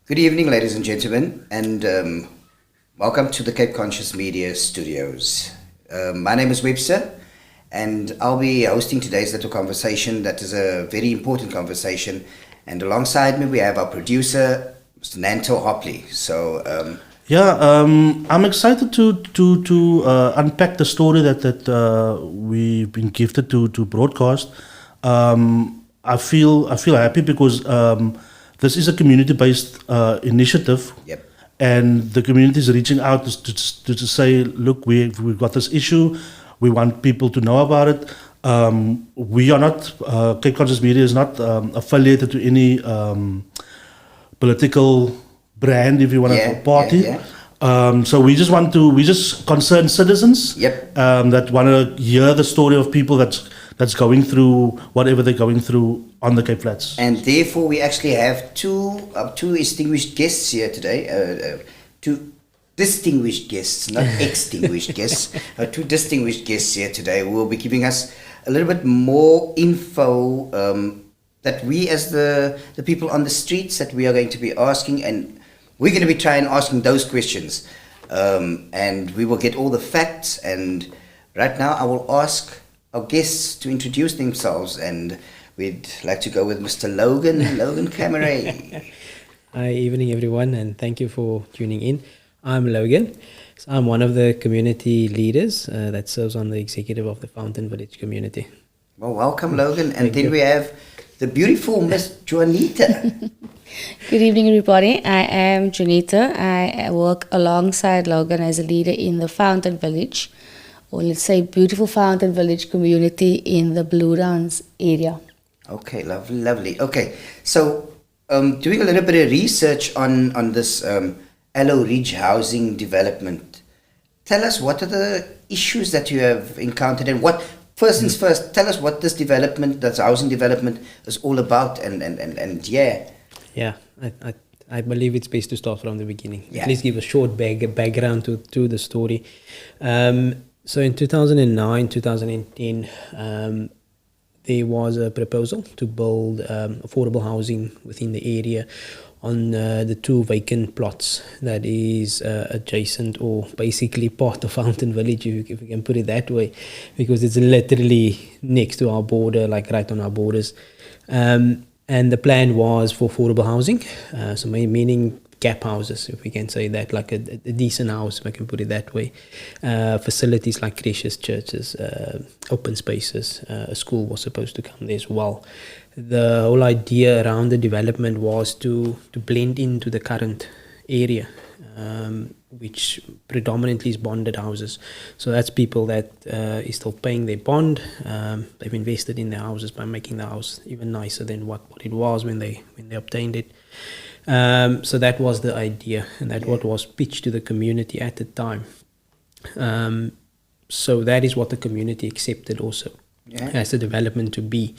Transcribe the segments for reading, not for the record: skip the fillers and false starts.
Good evening, ladies and gentlemen, and welcome to the Cape Conscious Media Studios. My name is Websta, and I'll be hosting today's little conversation that is a very important conversation. And alongside me, we have our producer, Mr. Nanto Hopley. So, I'm excited to unpack the story that we've been gifted to broadcast. I feel happy because this is a community-based initiative, yep. and the community is reaching out to say, look, we've got this issue. We want people to know about it. We are not Cape Conscious Media is not affiliated to any political brand, if you want to party. So we just concerned citizens that want to hear the story of people that's going through whatever they're going through on the Cape Flats. And therefore, we actually have two distinguished guests here today. Two distinguished guests, not extinguished guests. Two distinguished guests here today who will be giving us a little bit more info that we, as the people on the streets, that we are going to be asking, and we're going to be trying asking those questions, and we will get all the facts. And right now, I will ask our guests to introduce themselves, and we'd like to go with Mr. Logan Kamaray. Hi, evening everyone, and thank you for tuning in. I'm Logan. So I'm one of the community leaders that serves on the executive of the Fountain Village community. Well, welcome, Logan. And then we have the beautiful Miss Juanita. Good evening, everybody. I am Juanita. I work alongside Logan as a leader in the Fountain Village, or let's say beautiful Fountain Village community in the Blue Downs area. Okay, lovely. Okay, so doing a little bit of research on this Aloe Ridge Housing Development. Tell us, what are the issues that you have encountered, and what, first things first, tell us what this development, that's housing development, is all about, and yeah. Yeah, I believe it's best to start from the beginning. Yeah. At least give a short background to the story. So in 2009, 2010, there was a proposal to build affordable housing within the area on the two vacant plots that is adjacent, or basically part of Fountain Village, if we can put it that way, because it's literally next to our border, like right on our borders. And the plan was for affordable housing, so meaning gap houses, if we can say that, like a decent house, if I can put it that way. Facilities like creches, churches, open spaces, a school was supposed to come there as well. The whole idea around the development was to blend into the current area, which predominantly is bonded houses. So that's people that is still paying their bond. They've invested in their houses by making the house even nicer than what it was when they obtained it. So that was the idea, and that what was pitched to the community at the time. So that is what the community accepted also as the development to be.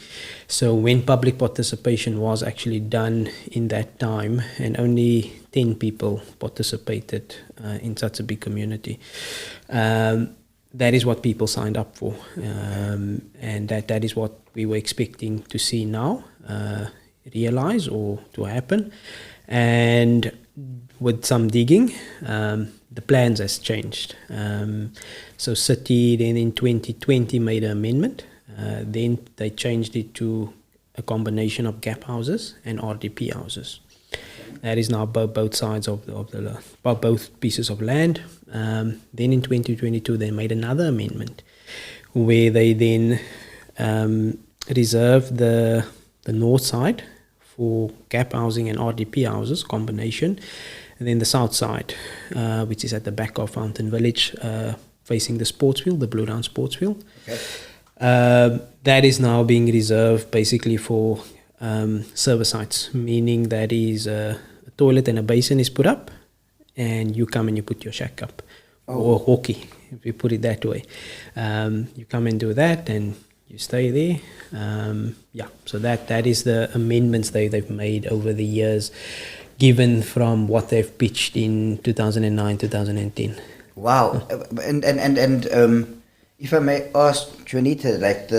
So when public participation was actually done in that time, and only 10 people participated in such a big community, that is what people signed up for, and that is what we were expecting to see now realize or to happen. And with some digging, the plans has changed. So city then in 2020 made an amendment. Then they changed it to a combination of gap houses and RDP houses. That is now both sides of both pieces of land. Then in 2022 they made another amendment where they then reserved the north side for gap housing and RDP houses combination, and then the south side, which is at the back of Fountain Village, facing the sports field, the Blue Down sports field. Okay. That is now being reserved basically for server sites, meaning that is a toilet and a basin is put up, and you come and you put your shack up, or hockey, if you put it that way. You come and do that, and you stay there. So that is the amendments they've made over the years, given from what they've pitched in 2009, 2010. Wow. And if I may ask Juanita, like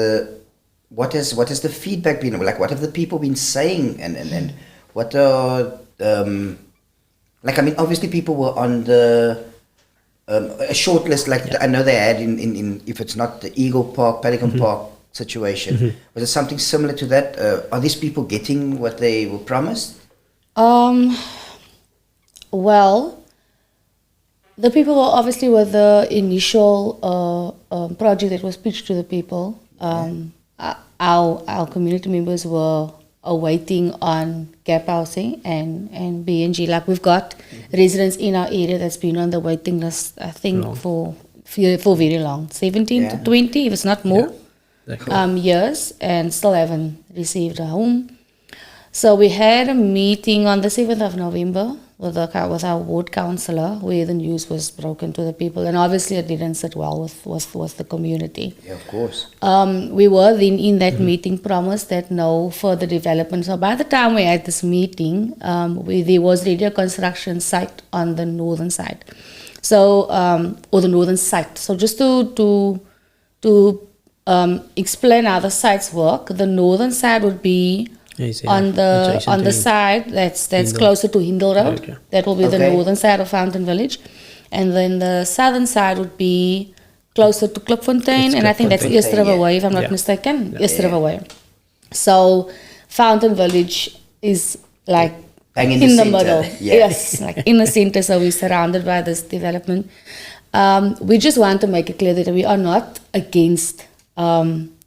what has the feedback been like? What have the people been saying, and what are Like, I mean, obviously people were on the a short list, like I know they had in if it's not the Eagle Park, Pelican Park situation. Was it something similar to that? Are these people getting what they were promised? Well, the people were obviously with the initial project that was pitched to the people. Our community members were waiting on gap housing and BNG. Like, we've got residents in our area that's been on the waiting list, I think, for very long, 17 to 20, if it's not more, years, and still haven't received a home. So we had a meeting on the 7th of November with our ward councillor, where the news was broken to the people, and obviously it didn't sit well with the community. Yeah, of course. We were then in that meeting promised that no further development. So by the time we had this meeting, there was already a construction site on the northern side, so or the northern site. So just to explain how the sites work, the northern side would be on the side that's closer to Hindle Road. Okay. That will be the northern side of Fountain Village, and then the southern side would be closer to Klipfontein, and I think that's East River Way, if I'm not mistaken. East River Way. So Fountain Village is like in the middle. Yes, like in the center. So we're surrounded by this development. We just want to make it clear that we are not against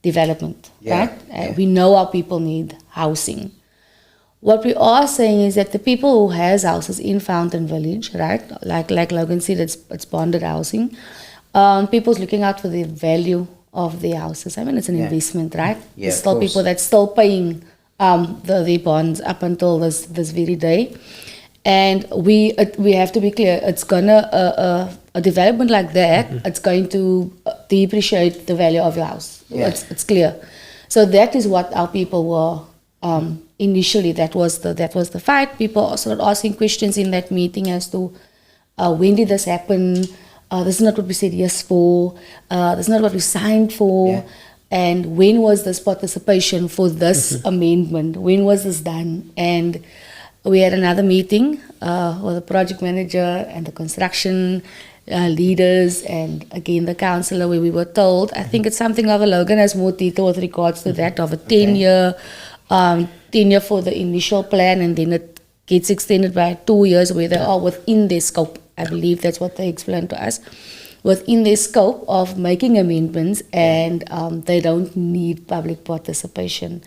development, right? We know our people need housing. What we are saying is that the people who has houses in Fountain Village, right, like Logan said, it's bonded housing. People's looking out for the value of the houses. I mean, it's an investment, right? Yeah, There's still people that's still paying the bonds up until this very day. And we have to be clear, it's gonna a development like that, it's going to depreciate the value of your house. It's clear. So that is what our people were initially. That was the fight. People started asking questions in that meeting as to when did this happen? This is not what we said yes for. This is not what we signed for. And when was this participation for this amendment? When was this done? And we had another meeting with the project manager and the construction leaders and again the councillor, where we were told, I think it's something of a Logan has more detail with regards to that, of a 10-year for the initial plan, and then it gets extended by 2 years where they are within their scope. I believe that's what they explained to us. Within their scope of making amendments, and they don't need public participation.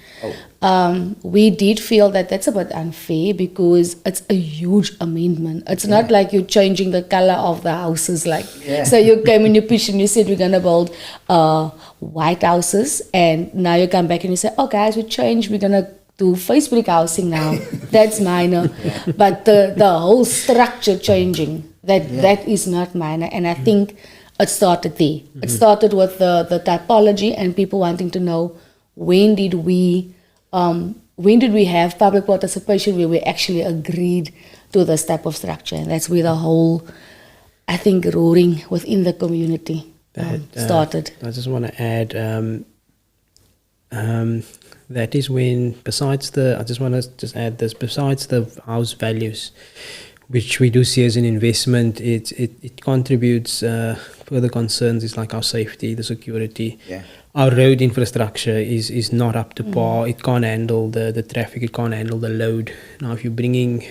We did feel that that's a bit unfair because it's a huge amendment. It's not like you're changing the color of the houses. So you came in your pitch and you said we're going to build white houses, and now you come back and you say, oh guys, we changed, we're going to do face brick housing now. That's minor. But the whole structure changing, that is not minor. And I think it started there. It started with the typology and people wanting to know when did we have public participation where we actually agreed to this type of structure. And that's where the whole, I think, roaring within the community started. I just want to add, that is when, besides the house values, which we do see as an investment, it contributes further concerns is like our safety, the security. Our road infrastructure is not up to par. It can't handle the traffic, it can't handle the load. Now if you're bringing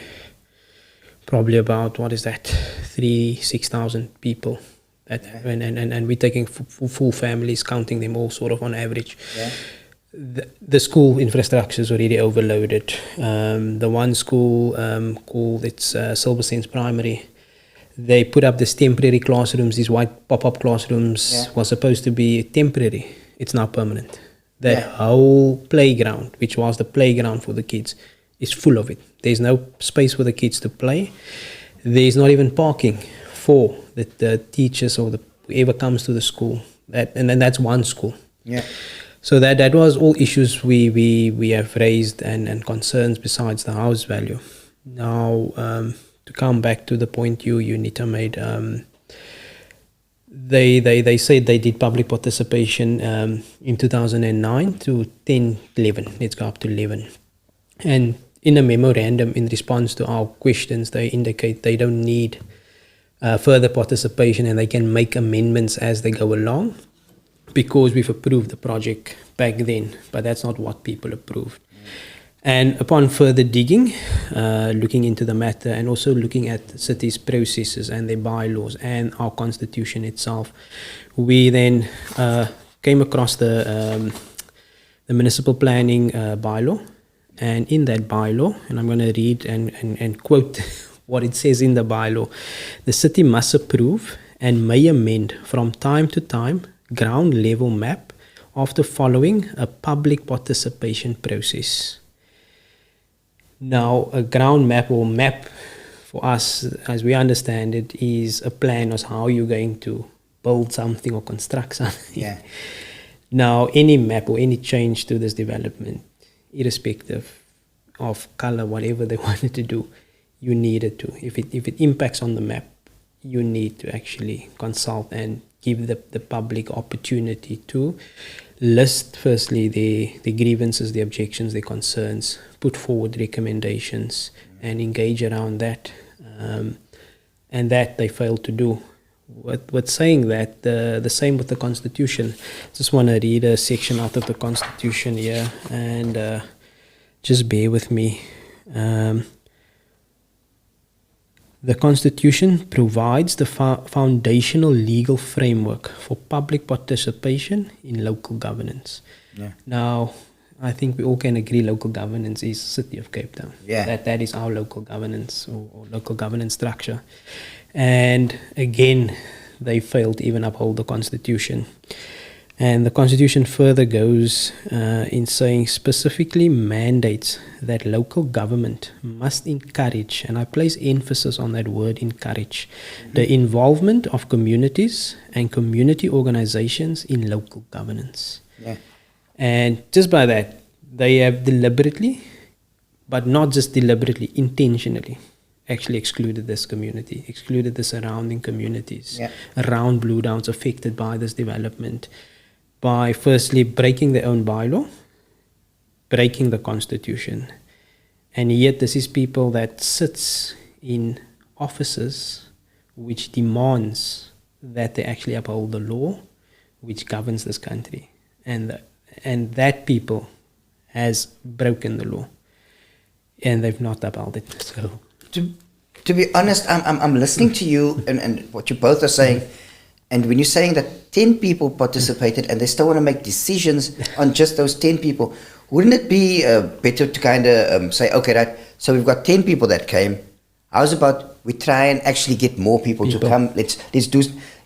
probably about, 6,000 people, and we're taking full families, counting them all sort of on average. The school infrastructure is already overloaded. The one school called Silver Sands Primary, they put up these temporary classrooms, these white pop-up classrooms was supposed to be temporary. It's now permanent. That whole playground, which was the playground for the kids, is full of it. There's no space for the kids to play. There's not even parking for the teachers or whoever comes to the school. And then that's one school. So that was all issues we have raised and concerns besides the house value. Now, to come back to the point Juanita made, they said they did public participation in 2009 to 10, 11. Let's go up to 11. And in a memorandum in response to our questions, they indicate they don't need further participation and they can make amendments as they go along because we've approved the project back then, but that's not what people approved. And upon further digging, looking into the matter and also looking at the city's processes and their bylaws and our constitution itself, we then came across the municipal planning bylaw. And in that bylaw, and I'm going to read and quote what it says in the bylaw, the city must approve and may amend from time to time ground level map after following a public participation process. Now, a ground map or map for us, as we understand it, is a plan of how you're going to build something or construct something. Yeah. Now, any map or any change to this development, irrespective of color, whatever they wanted to do, you needed to. If it impacts on the map, you need to actually consult and give the public opportunity to list firstly the grievances, the objections, the concerns, put forward recommendations and engage around that. And that they failed to do. With saying that, the same with the Constitution. Just want to read a section out of the Constitution here and just bear with me. The Constitution provides the foundational legal framework for public participation in local governance. Yeah. Now, I think we all can agree local governance is City of Cape Town. Yeah. That is our local governance or local governance structure. And again, they failed to even uphold the Constitution. And the Constitution further goes in saying specifically mandates that local government must encourage, and I place emphasis on that word encourage, the involvement of communities and community organizations in local governance. Yeah. And just by that, they have deliberately, but not just deliberately, intentionally, actually excluded this community, excluded the surrounding communities around Blue Downs affected by this development by firstly breaking their own bylaw, breaking the Constitution. And yet this is people that sits in offices which demands that they actually uphold the law which governs this country. And that people has broken the law and they've not upheld it. So to be honest, I'm listening to you and what you both are saying, and when you're saying that 10 people participated and they still want to make decisions on just those 10 people, wouldn't it be better to kind of say, okay, right, so we've got 10 people that came, how's about we try and actually get more people to come, let's do,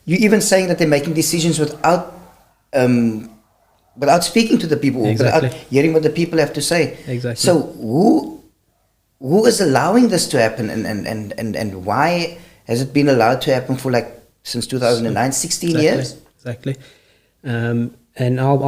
you even saying that they're making decisions without speaking to the people, without hearing what the people have to say. Exactly. So who is allowing this to happen and why has it been allowed to happen for like since 2009, 16 years? Exactly. And I'll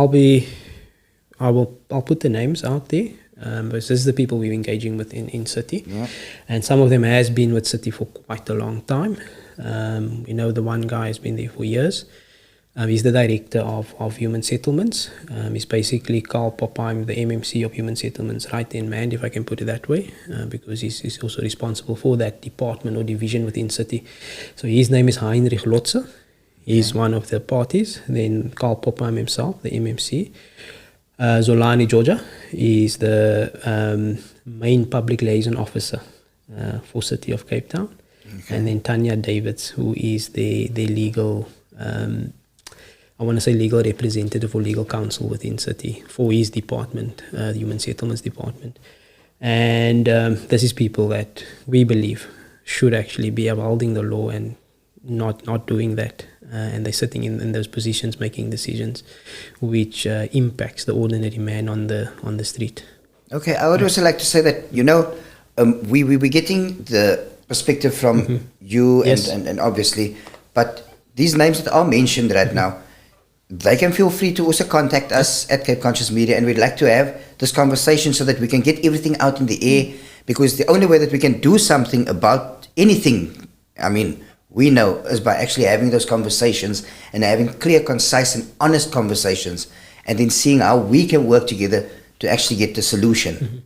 put the names out there. But this is the people we're engaging with in City. Yeah. And some of them has been with City for quite a long time. We know the one guy has been there for years. He's the director of human settlements. He's basically Carl Popheim, the MMC of human settlements, right-hand man, if I can put it that way, because he's also responsible for that department or division within City. So his name is Heinrich Lotze. He's one of the parties. Then Carl Popheim himself, the MMC. Zolani Georgia is the main public liaison officer for City of Cape Town. Okay. And then Tanya Davids, who is the legal... I want to say legal representative or legal counsel within City for his department, the Human Settlements Department. And this is people that we believe should actually be upholding the law and not doing that. And they're sitting in those positions making decisions which impacts the ordinary man on the street. Okay, I would also like to say that, we're getting the perspective from you and obviously, but these names that are mentioned right now, they can feel free to also contact us at Cape Conscious Media, and we'd like to have this conversation so that we can get everything out in the air, because the only way that we can do something about anything, we know, is by actually having those conversations and having clear, concise and honest conversations, and then seeing how we can work together to actually get the solution.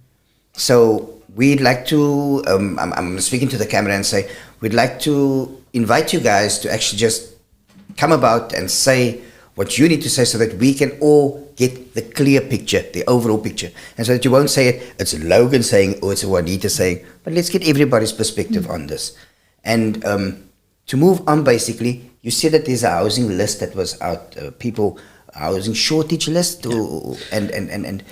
So we'd like to, I'm speaking to the camera and say, we'd like to invite you guys to actually just come about and say what you need to say so that we can all get the clear picture, the overall picture. And so that you won't say it's Logan saying or it's Juanita saying, but let's get everybody's perspective on this. And to move on, basically, you said that there's a housing list that was out, housing shortage list, and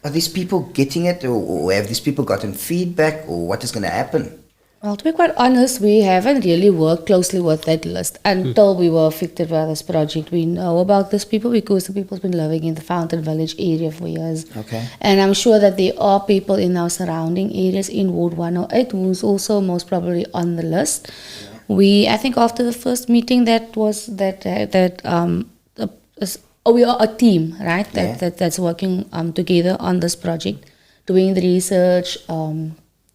are these people getting it, or have these people gotten feedback, or what is going to happen? Well, to be quite honest, we haven't really worked closely with that list until we were affected by this project. We know about these people because the people's been living in the Fountain Village area for years. Okay. And I'm sure that there are people in our surrounding areas in Ward 108 who's also most probably on the list. Yeah. I think after the first meeting we are a team, right? That's working together on this project, doing the research,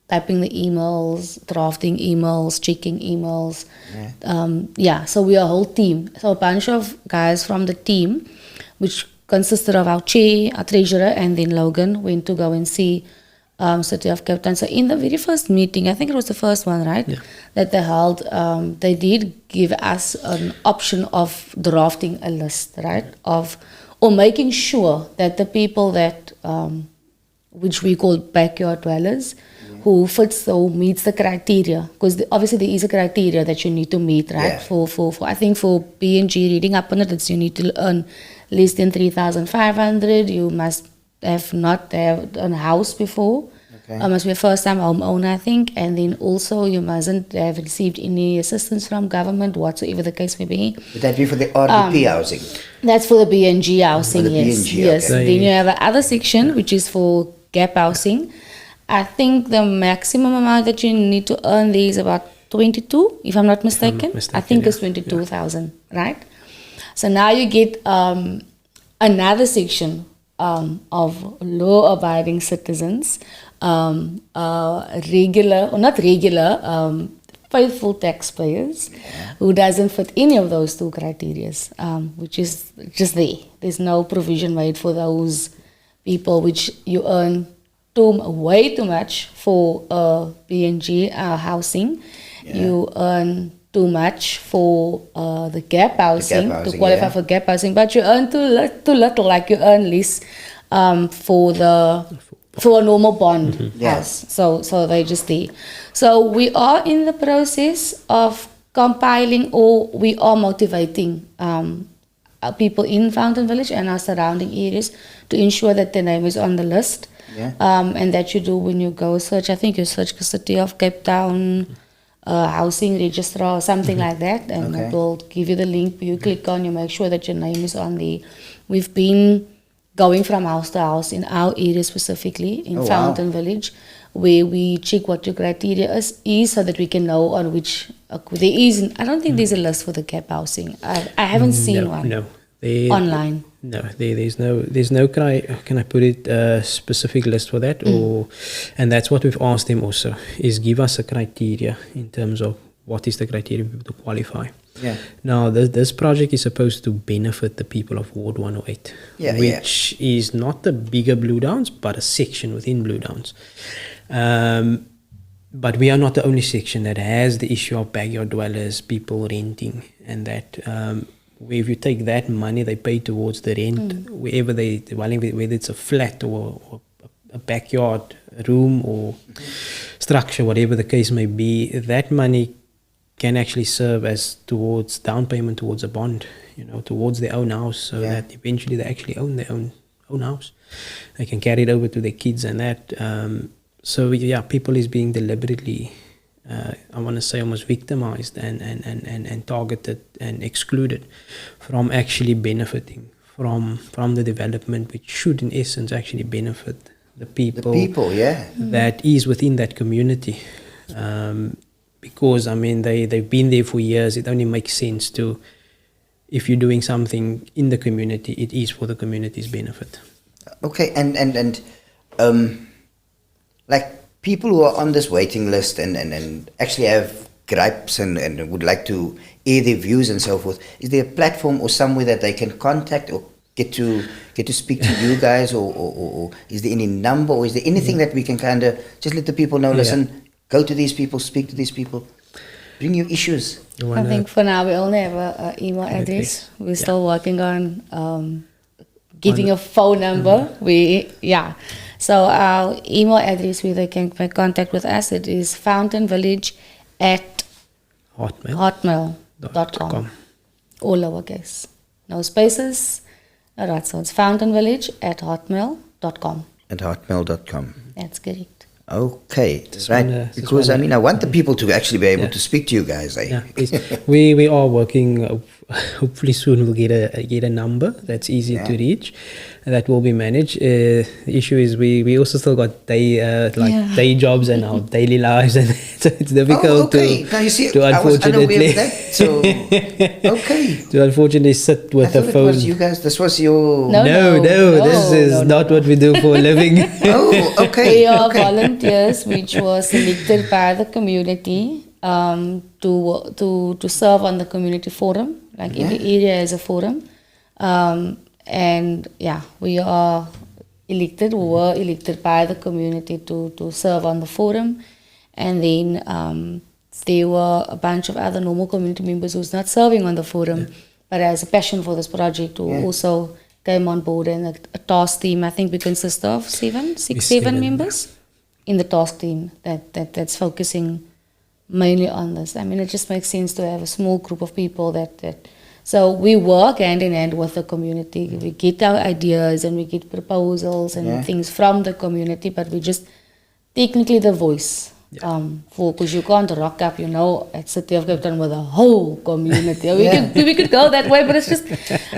typing the emails, drafting emails, checking emails. So we are a whole team. So a bunch of guys from the team, which consisted of our chair, our treasurer, and then Logan, went to go and see City of Cape Town. So in the very first meeting, I think it was the first one, right? Yeah. That they held, they did give us an option of drafting a list, right? Or making sure that the people that, which we call backyard dwellers, who meets the criteria, because obviously there is a criteria that you need to meet, right? Yeah. For I think for B&G, reading up on it, it's you need to earn less than 3,500. You must have not have a house before. Okay. Must be a first-time homeowner, I think, and then also you mustn't have received any assistance from government, whatsoever the case may be. Would that be for the RDP housing? That's for the B&G housing, yes. B&G, yes. Okay. Then you have another section which is for gap housing. I think the maximum amount that you need to earn there is about 22, if I'm not mistaken. I think it's 22,000, right? So now you get another section of law-abiding citizens, faithful taxpayers who doesn't fit any of those two criteria, which is just there. There's no provision made for those people which you earn way too much for B&G housing. Yeah. You earn too much for the gap housing, to qualify for gap housing, but you earn too little, like you earn less for a normal bond house. So they just there. So we are in the process of compiling, or we are motivating people in Fountain Village and our surrounding areas to ensure that their name is on the list. Yeah. And that you do when you go search. I think you search the City of Cape Town housing registrar or something like that, and it will give you the link. You click on, you make sure that your name is on there. We've been going from house to house in our area specifically in Fountain Village, where we check what your criteria is so that we can know on which there is. I don't think there's a list for the gap housing. I haven't seen one. No. Online. No, there's no can I put it specific list for that, and that's what we've asked them also, is give us a criteria in terms of what is the criteria to qualify. Yeah. Now this project is supposed to benefit the people of Ward 108, which is not the bigger Blue Downs, but a section within Blue Downs. But we are not the only section that has the issue of backyard dwellers, people renting, and that. If you take that money they pay towards the rent, wherever they're dwelling, whether it's a flat or a backyard room or structure, whatever the case may be, that money can actually serve as towards down payment towards a bond, towards their own house, so that eventually they actually own their own house. They can carry it over to their kids and that. People is being deliberately I want to say almost victimized and targeted and excluded from actually benefiting from the development, which should in essence actually benefit the people that is within that community. Because they've been there for years. It only makes sense to, if you're doing something in the community, it is for the community's benefit. Okay, and like people who are on this waiting list and actually have gripes and would like to air their views and so forth, is there a platform or somewhere that they can contact or get to speak to you guys, or is there any number, or is there anything that we can kind of just let the people know? Listen, go to these people, speak to these people, bring your issues. I think for now we only have an email address. We're still working on giving a phone number. So our email address where they can make contact with us, it is fountainvillage@hotmail.com. All lowercase, no spaces. All right, so it's fountainvillage@hotmail.com. At hotmail.com. That's correct. Okay, that's right. Because I want the people to actually be able to speak to you guys. We are working. Hopefully soon we'll get a number that's easy to reach, that will be managed. The issue is we also still got day jobs and our daily lives, and so it's difficult to unfortunately. To unfortunately sit with a phone. You guys, this was your no, this is not what we do for a living. We are volunteers which was selected by the community to serve on the community forum. Like every area has a forum, and we are elected. We were elected by the community to serve on the forum, and then there were a bunch of other normal community members who's not serving on the forum, but has a passion for this project, who also came on board, and a task team. I think we consist of seven members in the task team that's focusing mainly on this. I mean, it just makes sense to have a small group of people so we work hand in hand with the community. We get our ideas and we get proposals and things from the community, but we just technically the voice. Because you can't rock up, at City of Cape Town with a whole community. We could go that way, but it's just,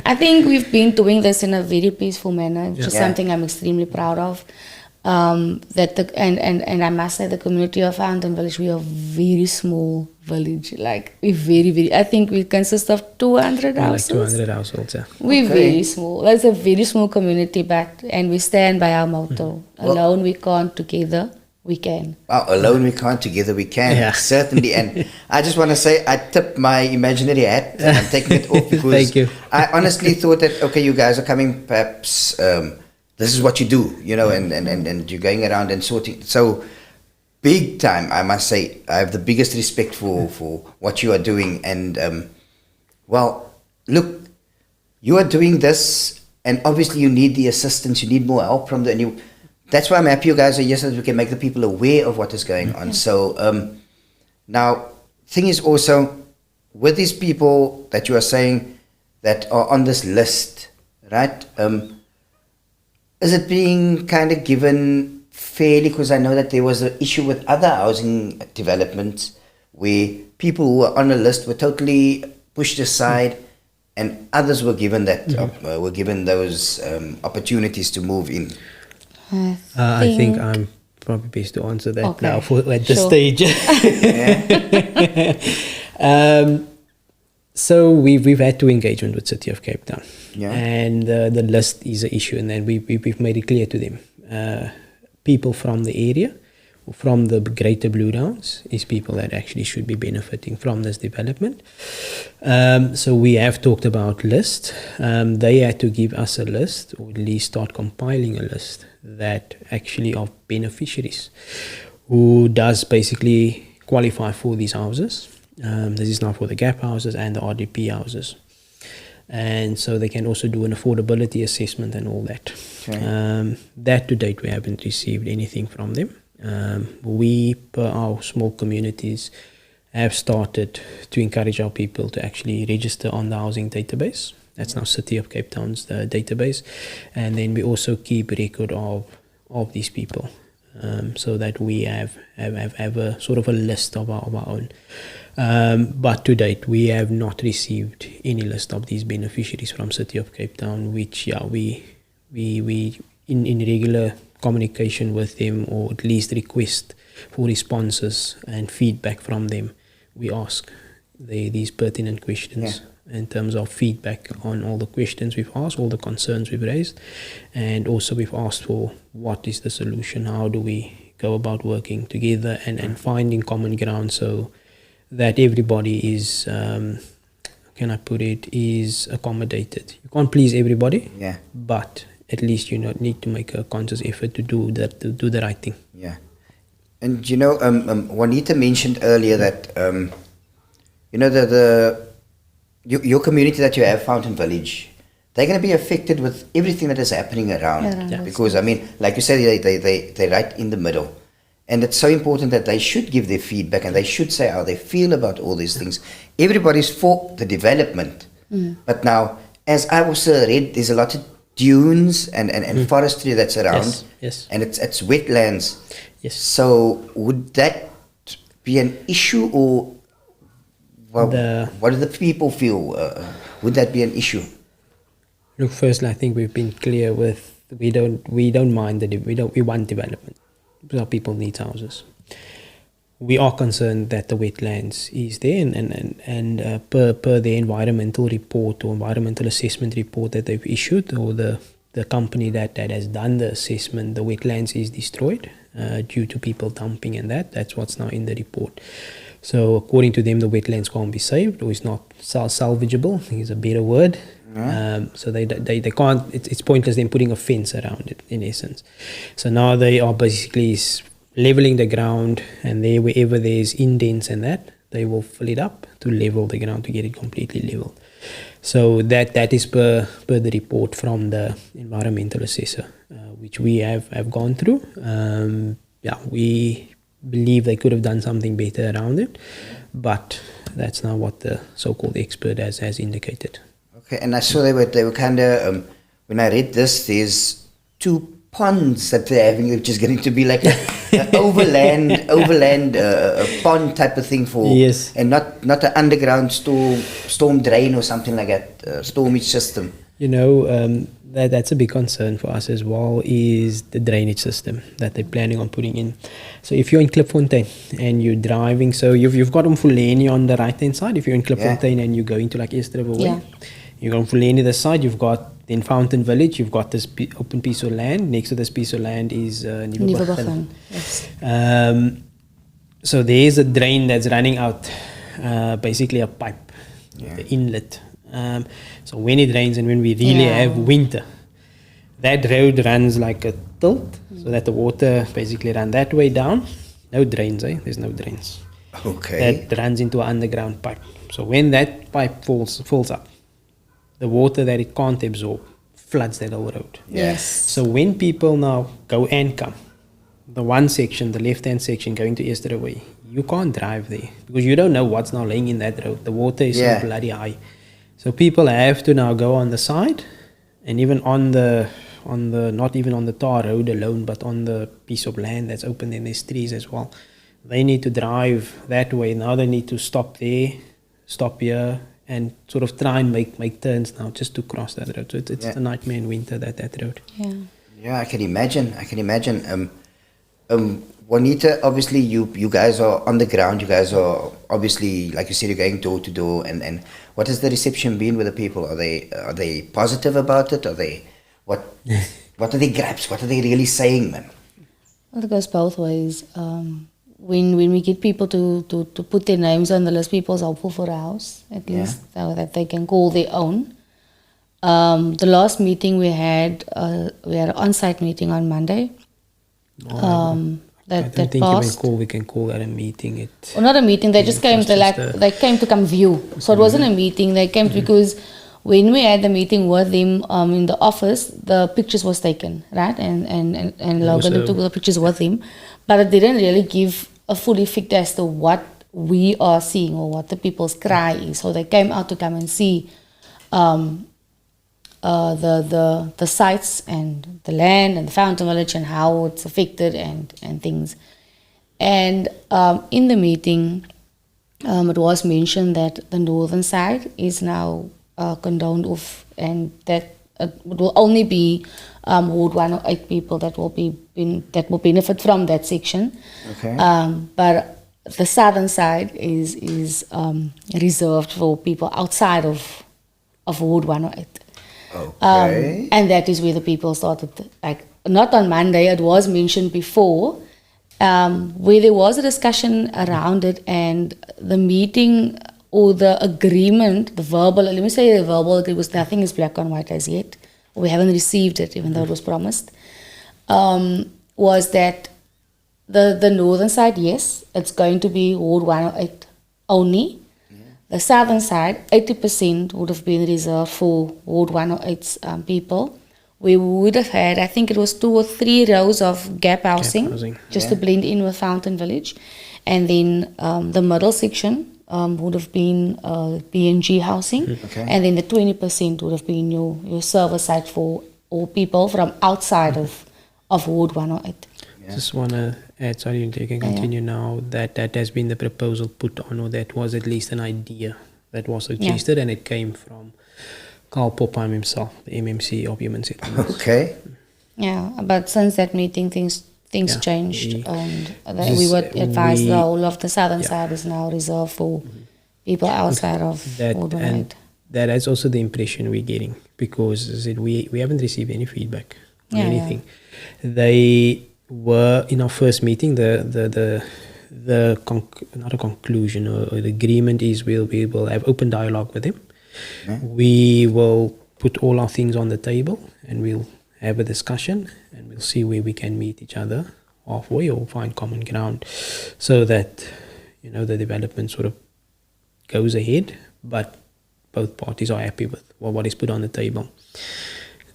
I think we've been doing this in a very peaceful manner, which is something I'm extremely proud of. And I must say, the community of Fountain Village, we are a very small village. Like, we very, I think we consist of 200 houses. Like 200 households, yeah. We're very small. That's a very small community, and we stand by our motto. Alone we can't, together we can. Wow, alone we can't, together we can. Certainly. And I just want to say, I tip my imaginary hat and I'm taking it off because Thank you. I honestly thought that, okay, you guys are coming, perhaps this is what you do, and you're going around and sorting. So big time, I must say, I have the biggest respect for what you are doing. And look, you are doing this, and obviously you need the assistance, you need more help from that's why I'm happy you guys are here, so that we can make the people aware of what is going on. So now, thing is also, with these people that you are saying that are on this list, right? Is it being kind of given fairly? Because I know that there was an issue with other housing developments where people who were on a list were totally pushed aside, and others were given those opportunities to move in. I think I'm probably best to answer that now at this stage. So we've had to engagement with City of Cape Town, and the list is an issue, and then we've made it clear to them. People from the area, from the Greater Blue Downs, is people that actually should be benefiting from this development. So we have talked about list. They had to give us a list, or at least start compiling a list that actually are beneficiaries who does basically qualify for these houses. This is now for the gap houses and the RDP houses. And so they can also do an affordability assessment and all that. That to date we haven't received anything from them. We, per our small communities, have started to encourage our people to actually register on the housing database. That's now City of Cape Town's database. And then we also keep record of these people, so that we have a sort of a list of our own. But to date, we have not received any list of these beneficiaries from City of Cape Town, which we in regular communication with them, or at least request for responses and feedback from them. We ask these pertinent questions in terms of feedback on all the questions we've asked, all the concerns we've raised, and also we've asked for what is the solution, how do we go about working together and finding common ground, so that everybody is can I put it, is accommodated. You can't please everybody. Yeah. But at least you need to make a conscious effort to do the right thing. Yeah. And Juanita mentioned earlier that your community that you have, Fountain Village, they're going to be affected with everything that is happening around. Yeah. Because, I mean, like you said, they're right in the middle. And it's so important that they should give their feedback and they should say how they feel about all these things. Everybody's for the development. But now, as I also read, there's a lot of dunes and forestry that's around. Yes. And it's wetlands. Yes. So would that be an issue, or what do the people feel? Would that be an issue? Look, firstly, I think we've been clear with we don't mind we want development. Our people need houses. We are concerned that the wetlands is there, and per the environmental report or environmental assessment report that they've issued, or the company that has done the assessment, the wetlands is destroyed due to people dumping, and that's what's now in the report. So according to them, the wetlands can't be saved, or it's not salvageable, I think is a better word. So they can't, it's pointless them putting a fence around it, in essence. So now they are basically leveling the ground, and there, wherever there's indents and that, they will fill it up to level the ground, to get it completely leveled. So that is per the report from the environmental assessor, which we have gone through. We believe they could have done something better around it, but that's now what the so-called expert has indicated. Okay, and I saw they were kind of, when I read this, there's 2 ponds that they're having, which is getting to be like an overland pond type of thing for, yes, and not an underground storm drain or something like that, storage system. That's a big concern for us as well, is the drainage system that they're planning on putting in. So if you're in Klipfontein and you're driving, so you've got Umfuleni on the right hand side. If you're in Klipfontein and you're going to like East River Way, you go Umfuleni this side, you've got in Fountain Village, you've got this open piece of land. Next to this piece of land is Nieuwebruggen. Yes. So there's a drain that's running out, basically a pipe, the inlet. So when it rains and when we really have winter, that road runs like a tilt, so that the water basically runs that way down. No drains, there's no drains. Okay. That runs into an underground pipe. So when that pipe fills up, the water that it can't absorb floods that whole road. Yes. So when people now go and come, the one section, the left-hand section going to Easter Way, you can't drive there because you don't know what's now laying in that road. The water is so bloody high. So people have to now go on the side, and even on the not even on the tar road alone, but on the piece of land that's open, and there's trees as well. They need to drive that way. Now they need to stop there, stop here, and sort of try and make turns now just to cross that road. So it's a nightmare in winter, that road. Yeah, I can imagine. Juanita, obviously you guys are on the ground. You guys are obviously, like you said, you're going door to door. And what has the reception been with the people? Are they positive about it? What are their gripes? What are they really saying, man? Well, it goes both ways. When we get people to put their names on the list, people's hopeful for a house, at least, so that they can call their own. The last meeting we had an on-site meeting on Monday. I don't think we can call that a meeting. Well, not a meeting. They just came they came to come view. So it wasn't a meeting. They came because when we had the meeting with them in the office, the pictures was taken, right? And Logan took the pictures with him, but it didn't really give a full effect as to what we are seeing or what the people's cry is. So they came out to come and see the sites and the land and the Fountain Village and how it's affected and things. And in the meeting, it was mentioned that the northern side is now condoned off, and that it will only be Ward 108 people that will benefit from that section. Okay. But the southern side is reserved for people outside of Ward 108. Okay. And that is where the people started, like, not on Monday, it was mentioned before, where there was a discussion around it, and the meeting or the agreement, the verbal, let me say the verbal agreement, was nothing is black and white as yet. We haven't received it, even though it was promised. Was that the northern side, yes, it's going to be Ward 108 only. The southern side, 80% would have been reserved for Ward 108's people. We would have had, I think it was 2 or 3 rows of gap housing, just to blend in with Fountain Village. And then the middle section would have been BNG housing. And then the 20% would have been your service site for all people from outside of Ward 108. Just want to add, sorry, you can continue now, that has been the proposal put on, or that was at least an idea that was suggested, and it came from Carl Popham himself, the MMC of Human Settlements. Okay. Yeah, but since that meeting, things changed, and we were advised the whole of the southern side is now reserved for people outside of Ward 108. That is also the impression we're getting, because we haven't received any feedback on anything. They were in our first meeting. Not a conclusion or the agreement is we will have open dialogue with him. We will put all our things on the table and we'll have a discussion and we'll see where we can meet each other halfway or find common ground, so that the development sort of goes ahead, but both parties are happy with what is put on the table.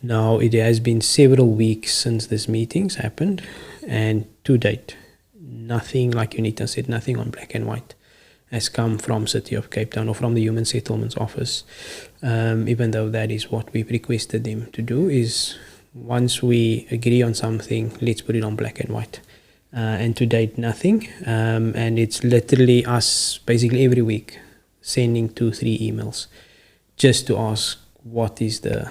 Now, it has been several weeks since this meeting's happened, and to date, nothing, like Juanita said, nothing on black and white has come from City of Cape Town or from the Human Settlements Office, even though that is what we've requested them to do, is once we agree on something, let's put it on black and white. And to date, nothing. And it's literally us basically every week sending 2-3 emails just to ask what is the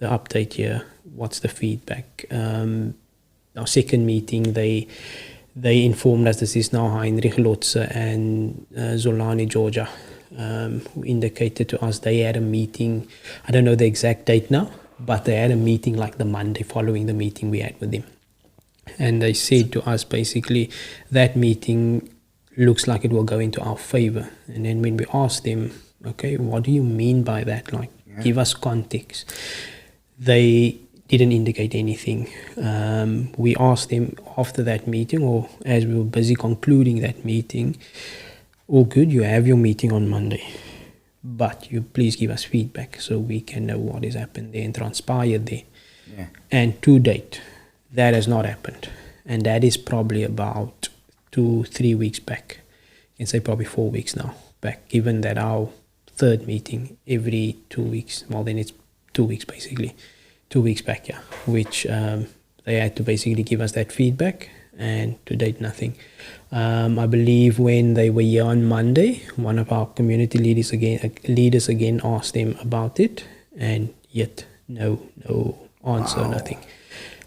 update here, what's the feedback. Our second meeting, they informed us this is now Heinrich Lotze and Zolani Georgia, who indicated to us they had a meeting. I don't know the exact date now, but they had a meeting like the Monday following the meeting we had with them. And they said to us basically that meeting looks like it will go into our favor. And then when we asked them, okay, what do you mean by that? Like, give us context. They didn't indicate anything. We asked them after that meeting, or as we were busy concluding that meeting, all good, you have your meeting on Monday, but you please give us feedback so we can know what has happened there and transpired there. And to date, that has not happened. And that is probably about 2-3 weeks back. You can say probably 4 weeks now back, given that our third meeting every 2 weeks, well then it's 2 weeks basically, 2 weeks back, which they had to basically give us that feedback, and to date nothing. I believe when they were here on Monday, one of our community leaders again asked them about it, and yet no answer, nothing.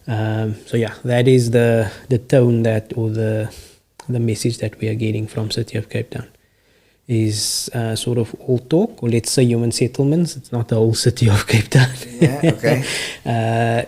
So that is the tone that, or the message that we are getting from City of Cape Town, is sort of all talk, or let's say Human Settlements. It's not the whole City of Cape Town.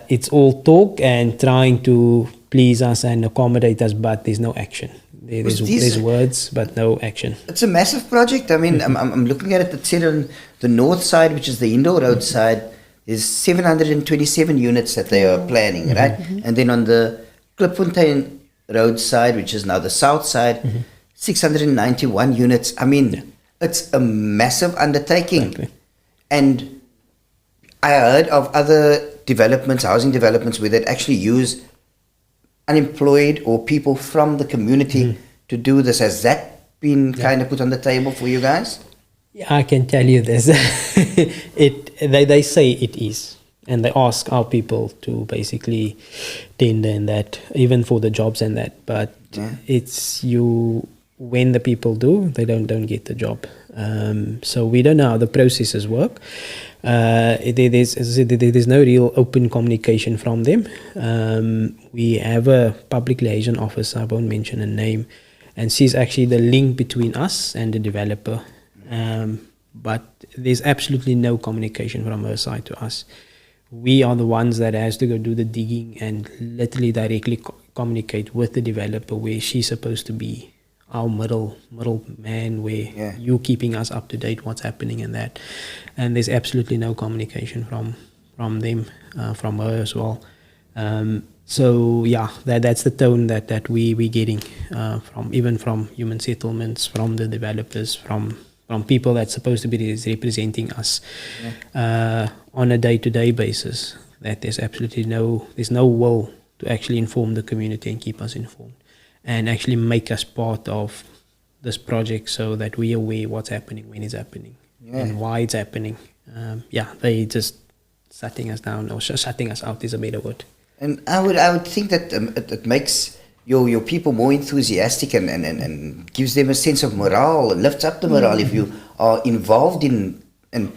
It's all talk and trying to please us and accommodate us, but there's no action. There's words, but no action. It's a massive project. I mean, I'm looking at it. It said on the north side, which is the indoor road side, there's 727 units that they are planning, right? And then on the Klipfontein road side, which is now the south side, 691 units. I mean, it's a massive undertaking. Exactly. And I heard of other developments, housing developments, where they'd actually use unemployed or people from the community to do this. Has that been kind of put on the table for you guys? Yeah, I can tell you this. They say it is. And they ask our people to basically tender in that, even for the jobs and that. But it's you... When the people do, they don't get the job. So we don't know how the processes work. There's no real open communication from them. We have a public liaison officer, I won't mention a name, and she's actually the link between us and the developer. But there's absolutely no communication from her side to us. We are the ones that has to go do the digging and literally directly communicate with the developer where she's supposed to be our middle man, where you keeping us up to date what's happening and that, and there's absolutely no communication from them, from her as well. So yeah, that's the tone that we getting from human settlements, from the developers, from people that's supposed to be representing us on a day-to-day basis. That there's absolutely no will to actually inform the community and keep us informed, and actually make us part of this project so that we are aware what's happening, when it's happening, and why it's happening. They just shutting us down, or shutting us out is a better word. And I would think that it makes your people more enthusiastic and gives them a sense of morale, and lifts up the morale if you are involved in. And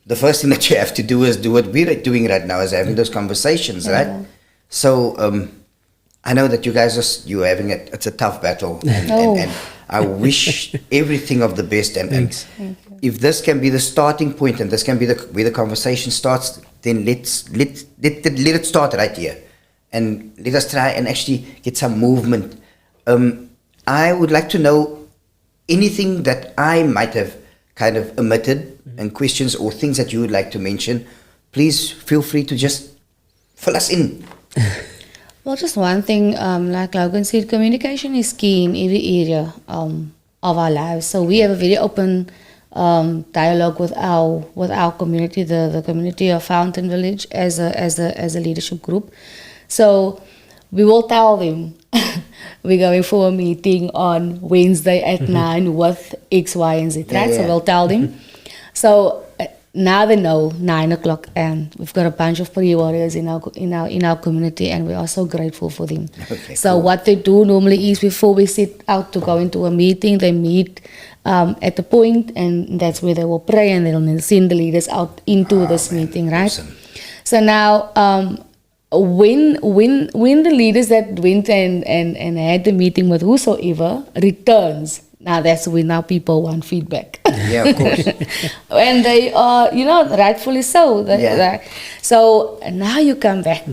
the first thing that you have to do is do what we're doing right now, is having those conversations, right? So I know that you guys you're having it's a tough battle, and I wish everything of the best. And if this can be the starting point, and this can be where the conversation starts, then let it start right here, and let us try and actually get some movement. I would like to know anything that I might have kind of omitted, and questions or things that you would like to mention. Please feel free to just fill us in. Well, just one thing, like Logan said, communication is key in every area of our lives. So we have a very open dialogue with our community, the community of Fountain Village, as a leadership group. So we will tell them we're going for a meeting on Wednesday at 9 with X, Y, and Z, right? So we'll tell them. So now they know 9 o'clock, and we've got a bunch of pre-warriors in our community, and we are so grateful for them. Okay, so cool. What they do normally is, before we set out to go into a meeting, they meet at the point, and that's where they will pray, and they'll send the leaders out into this meeting, right? Awesome. So now, when the leaders that went and had the meeting with whosoever returns, now that's when now people want feedback. Yeah, of course. And they are, rightfully so. So now you come back,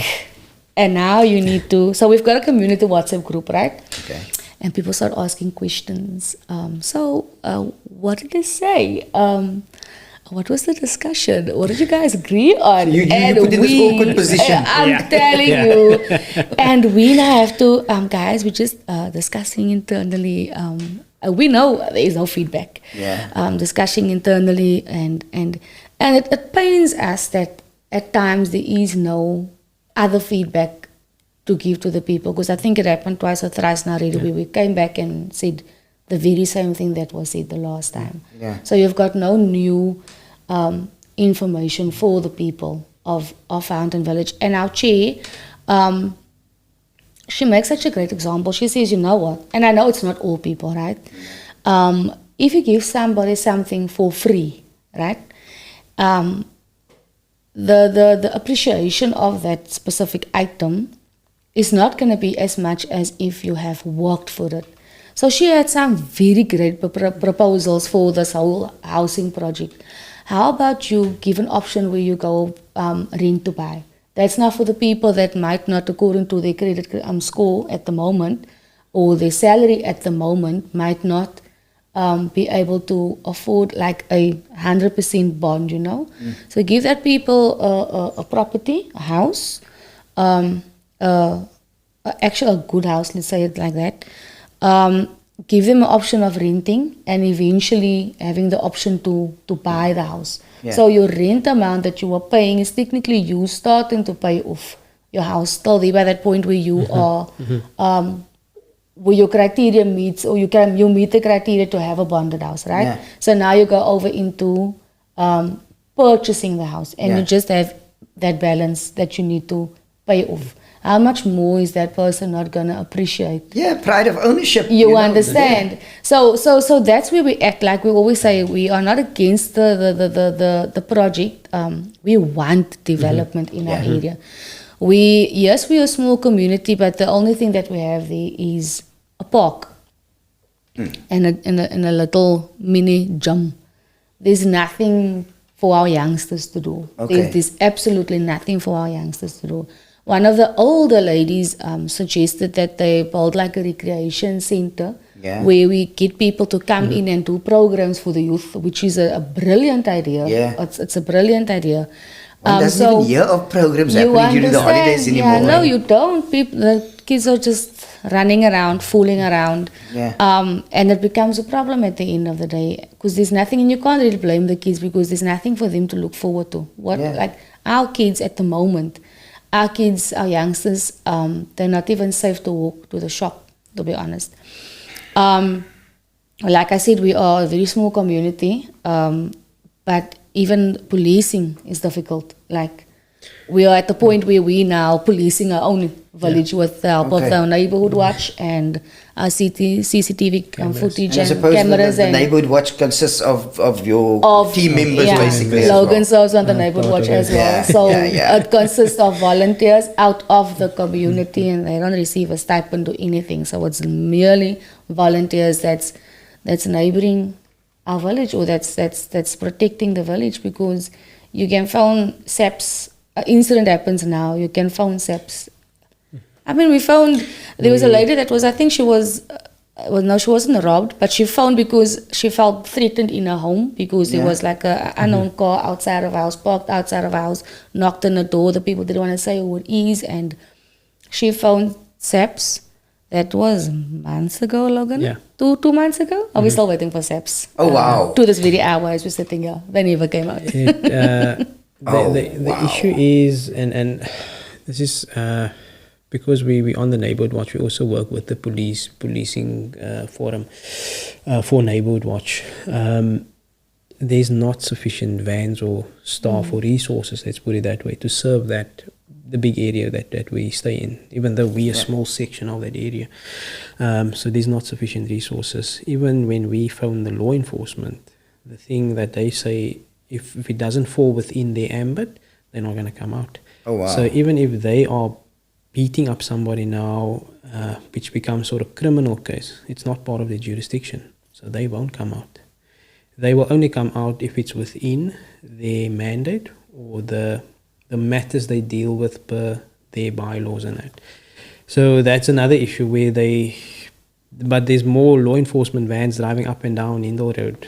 and now you need to. So we've got a community WhatsApp group, right? Okay. And people start asking questions. What did they say? What was the discussion? What did you guys agree on? You put in this awkward position. I'm telling you. And we now have to, guys, we're just discussing internally. We know there is no feedback. Yeah. Discussing internally, and it pains us that at times there is no other feedback to give to the people, because I think it happened twice or thrice now already, where we came back and said the very same thing that was said the last time. Yeah. So you've got no new information for the people of Fountain Village. And our chair, she makes such a great example. She says, you know what, and I know it's not all people, right? If you give somebody something for free, right? The appreciation of that specific item is not going to be as much as if you have worked for it. So she had some very great proposals for this whole housing project. How about you give an option where you go rent to buy? That's not for the people that might not, according to their credit score at the moment, or their salary at the moment, might not be able to afford like a 100% bond, So give that people a property, a house, actually a good house, let's say it like that. Give them an option of renting, and eventually having the option to buy the house. Yeah. So your rent amount that you are paying is technically you starting to pay off your house still there by that point where you are, where your criteria meets, or you meet the criteria to have a bonded house, right? Yeah. So now you go over into purchasing the house, and you just have that balance that you need to pay off. How much more is that person not going to appreciate? Yeah, pride of ownership. You understand? So that's where we act. Like we always say, we are not against the project. We want development in our area. We are a small community, but the only thing that we have there is a park and a little mini gym. There's nothing for our youngsters to do. Okay. There's absolutely nothing for our youngsters to do. One of the older ladies suggested that they build like a recreation center where we get people to come in and do programs for the youth, which is a brilliant idea. Yeah. It's a brilliant idea. One doesn't even hear of programs you happening during the understand, holidays anymore. Yeah, no, you don't. The kids are just running around, fooling around. Yeah. And it becomes a problem at the end of the day because there's nothing, and you can't really blame the kids because there's nothing for them to look forward to. Like our kids at the moment, our kids, our youngsters, they're not even safe to walk to the shop, to be honest. Like I said, we are a very small community, but even policing is difficult. Like we are at the point where we now policing our own village with the help of our neighborhood watch and our CCTV footage and and cameras. The neighborhood watch consists of your team members basically. Logan serves on the neighborhood watch as well. So it consists of volunteers out of the community, and they don't receive a stipend or anything. So it's merely volunteers that's neighboring our village, or that's protecting the village, because you can phone SAPS. Incident happens now, you can phone SAPS. I mean, we found there was a lady that was, I think she was, she wasn't robbed, but she found because she felt threatened in her home because there was like an unknown car outside of our house, parked outside of our house, knocked on the door. The people didn't want to say who it is, and she found SAPS. That was months ago, Logan? Yeah. 2 months ago? Are we still waiting for SAPS? Oh, wow. To this very hour as we're sitting here. They never came out. The issue is, and this is because we on the neighborhood watch, we also work with the policing forum for neighborhood watch. There's not sufficient vans or staff or resources, let's put it that way, to serve the big area that we stay in, even though we're a small section of that area. So there's not sufficient resources. Even when we phone the law enforcement, the thing that they say, if it doesn't fall within their ambit, they're not going to come out. Oh, wow. So even if they are beating up somebody now, which becomes sort of criminal case, it's not part of their jurisdiction. So they won't come out. They will only come out if it's within their mandate or the matters they deal with per their bylaws and that. So that's another issue where but there's more law enforcement vans driving up and down Indal Road.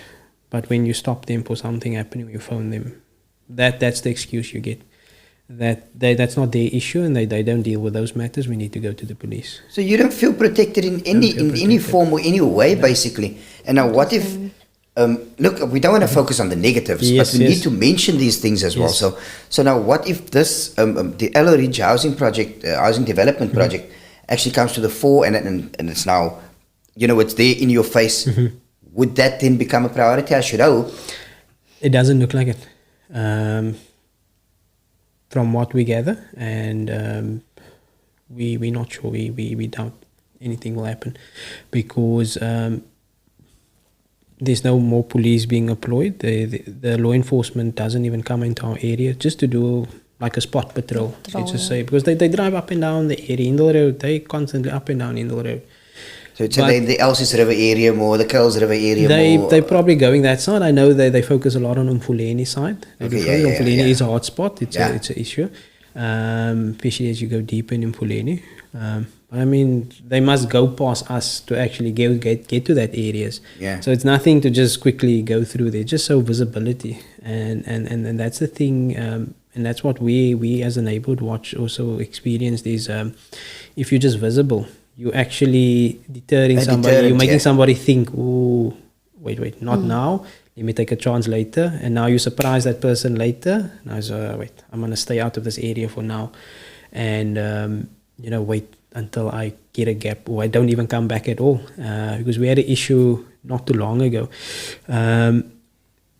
But when you stop them for something happening, you phone them. That's the excuse you get. That's not their issue, and they don't deal with those matters. We need to go to the police. So you don't feel protected in any form or any way, basically. And now, what if? Look, we don't want to focus on the negatives, but we need to mention these things as well. So now, what if this the Aloe Ridge Housing Project, Housing Development Project, actually comes to the fore, and it's now, it's there in your face. Would that then become a priority? I should hope. It doesn't look like it, from what we gather, and we're not sure. We doubt anything will happen because there's no more police being employed. The law enforcement doesn't even come into our area just to do like a spot patrol. Let's just say, because they drive up and down the area, Indal Road. They constantly up and down Indal Road. So it's the Elsies River area more, the Curls River area more? They're probably going that side. I know they focus a lot on Umfuleni side. Umfuleni is a hot spot. It's an issue, especially as you go deeper in Umfuleni. I mean, they must go past us to actually get to that areas. Yeah. So it's nothing to just quickly go through there. Just so visibility, and that's the thing. And that's what we as a neighborhood watch also experienced is if you're just visible, you're actually deterring somebody. You're making somebody think, oh, wait, not now. Let me take a chance later. And now you surprise that person later. Now it's, wait, I'm going to stay out of this area for now. And, wait until I get a gap or I don't even come back at all. Because we had an issue not too long ago.